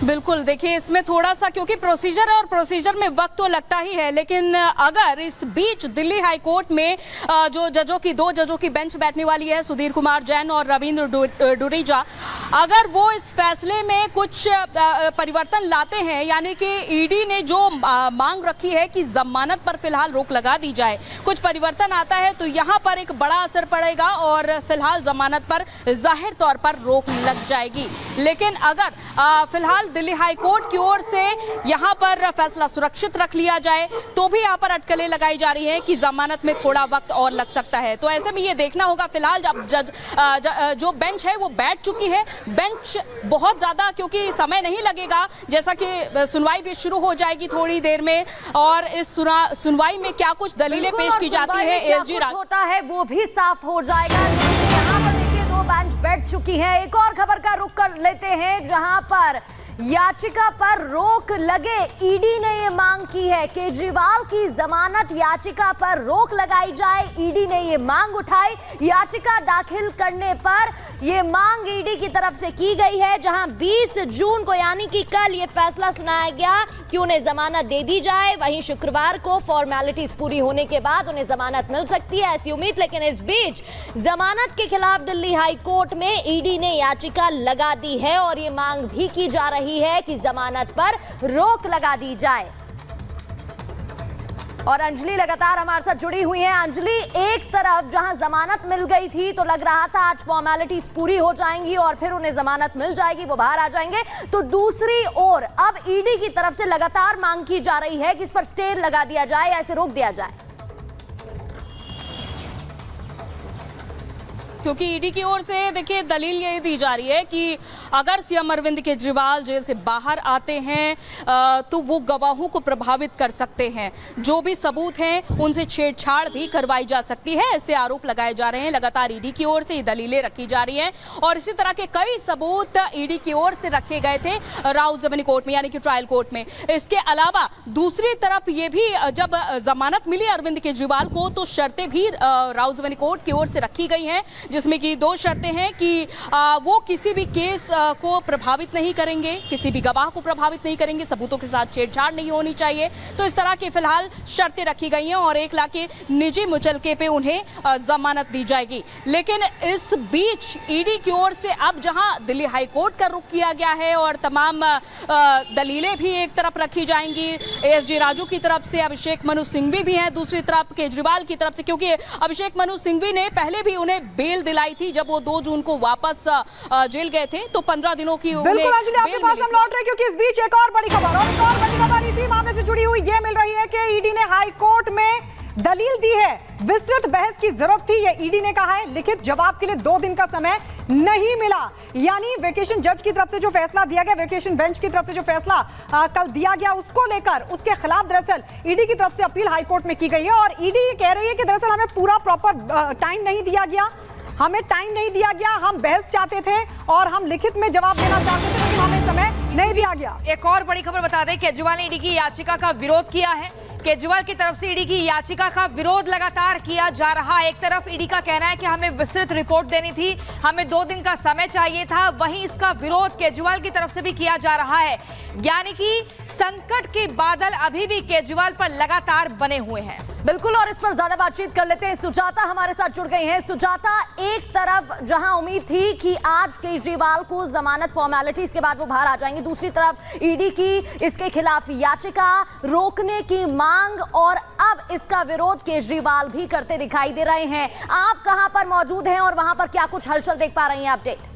बिल्कुल, देखिए इसमें थोड़ा सा क्योंकि प्रोसीजर है और प्रोसीजर में वक्त तो लगता ही है, लेकिन अगर इस बीच दिल्ली हाई कोर्ट में जो दो जजों की बेंच बैठने वाली है, सुधीर कुमार जैन और रविंद्र डुरीजा, अगर वो इस फैसले में कुछ परिवर्तन लाते हैं, यानी कि ईडी ने जो मांग रखी है कि जमानत पर फिलहाल रोक लगा दी जाए, कुछ परिवर्तन आता है तो यहाँ पर एक बड़ा असर पड़ेगा और फिलहाल जमानत पर जाहिर तौर पर रोक लग जाएगी। लेकिन अगर फिलहाल दिल्ली हाई कोर्ट की ओर से यहां पर फैसला सुरक्षित रख लिया जाए तो भी यहां पर अटकलें लगाई जा रही है कि जमानत में थोड़ा वक्त और लग सकता है। तो ऐसे में ये देखना होगा, फिलहाल जब जो बेंच है वो बैठ चुकी है। बेंच बहुत ज्यादा क्योंकि समय नहीं लगेगा, जैसा कि सुनवाई भी शुरू हो जाएगी थोड़ी देर में, और इस सुनवाई में क्या कुछ दलीलें पेश की जाती है एसजी होता है वो भी साफ हो जाएगा। यहाँ पर देखिए दो बेंच बैठ चुकी है। एक और खबर का रुख कर लेते हैं, जहां पर याचिका पर रोक लगे। ईडी ने ये मांग की है, केजरीवाल की जमानत याचिका पर रोक लगाई जाए। ईडी ने ये मांग उठाई। याचिका दाखिल करने पर ये मांग ईडी की तरफ से की गई है, जहां 20 जून को यानी कि कल ये फैसला सुनाया गया कि उन्हें जमानत दे दी जाए। वहीं शुक्रवार को फॉर्मेलिटीज पूरी होने के बाद उन्हें जमानत मिल सकती है, ऐसी उम्मीद। लेकिन इस बीच जमानत के खिलाफ दिल्ली हाई कोर्ट में ईडी ने याचिका लगा दी है और ये मांग भी की जा रही है कि जमानत पर रोक लगा दी जाए। और अंजलि लगातार हमारे साथ जुड़ी हुई है। अंजलि, एक तरफ जहां जमानत मिल गई थी तो लग रहा था आज फॉर्मेलिटीज पूरी हो जाएंगी और फिर उन्हें जमानत मिल जाएगी, वो बाहर आ जाएंगे, तो दूसरी ओर अब ईडी की तरफ से लगातार मांग की जा रही है कि इस पर स्टे लगा दिया जाए या इसे रोक दिया जाए, क्योंकि ईडी की ओर से देखिए दलील ये दी जा रही है कि अगर सीएम अरविंद केजरीवाल जेल से बाहर आते हैं तो वो गवाहों को प्रभावित कर सकते हैं, जो भी सबूत हैं उनसे छेड़छाड़ भी करवाई जा सकती है, ऐसे आरोप लगाए जा रहे हैं। लगातार ईडी की ओर से ये दलीलें रखी जा रही हैं और इसी तरह के कई सबूत ईडी की ओर से रखे गए थे राउ जमानी कोर्ट में, यानी कि ट्रायल कोर्ट में। इसके अलावा दूसरी तरफ ये भी जब जमानत मिली अरविंद केजरीवाल को तो शर्तें भी राउ जमानी कोर्ट की ओर से रखी गई हैं, जिसमें कि 2 शर्तें हैं कि वो किसी भी केस को प्रभावित नहीं करेंगे, किसी भी गवाह को प्रभावित नहीं करेंगे, सबूतों के साथ छेड़छाड़ नहीं होनी चाहिए। तो इस तरह की फिलहाल शर्तें रखी गई हैं और 1 लाख के निजी मुचलके पे उन्हें जमानत दी जाएगी। लेकिन इस बीच ईडी की ओर से अब जहां दिल्ली हाई कोर्ट का रुख किया गया है और तमाम दलीलें भी एक तरफ रखी जाएंगी, एसजी राजू की तरफ से अभिषेक मनु सिंघवी भी हैं, दूसरी तरफ केजरीवाल की तरफ से, क्योंकि अभिषेक मनु सिंघवी ने पहले भी उन्हें बेल दिलाई थी जब वो 2 जून को वापस जेल गए थे, तो 15 दिनों की बिल्कुल अंजलि, आपके पास हम लौट रहे हैं क्योंकि इस बीच एक और बड़ी खबर इसी मामले से जुड़ी हुई ये मिल रही है कि ईडी ने हाई कोर्ट में दलील दी है। विस्तृत बहस की जरूरत थी, ये ईडी ने कहा है। लिखित जवाब के लिए 2 दिन का समय नहीं मिला, यानी वेकेशन जज की तरफ से जो फैसला दिया गया, वेकेशन बेंच की तरफ से जो फैसला कल दिया गया, उसको लेकर उसके खिलाफ दरअसल ईडी की तरफ से अपील हाई कोर्ट में की गई है। और ईडी कह रही है कि दरअसल हमें पूरा प्रॉपर टाइम नहीं दिया गया, हमें टाइम नहीं दिया गया, हम बहस चाहते थे और हम लिखित में जवाब देना चाहते थे, लेकिन हमें समय नहीं दिया गया। एक और बड़ी खबर बता दें, केजरीवाल ने ईडी की याचिका का विरोध किया है। केजरीवाल की तरफ से ईडी की याचिका का विरोध लगातार किया जा रहा है। एक तरफ ईडी का कहना है कि हमें विस्तृत रिपोर्ट देनी थी, हमें 2 दिन का समय चाहिए था, वहीं इसका विरोध केजरीवाल की तरफ से भी किया जा रहा है। यानी कि संकट के बादल अभी भी केजरीवाल पर लगातार बने हुए हैं। बिल्कुल, और इस पर ज्यादा बातचीत कर लेते हैं। सुजाता हमारे साथ जुड़ गई हैं। सुजाता, एक तरफ जहां उम्मीद थी कि आज केजरीवाल को जमानत फॉर्मेलिटीज के बाद वो बाहर आ जाएंगे, दूसरी तरफ ईडी की इसके खिलाफ याचिका रोकने की मांग और अब इसका विरोध केजरीवाल भी करते दिखाई दे रहे हैं। आप कहां पर मौजूद हैं और वहां पर क्या कुछ हलचल देख पा रही हैं? अपडेट।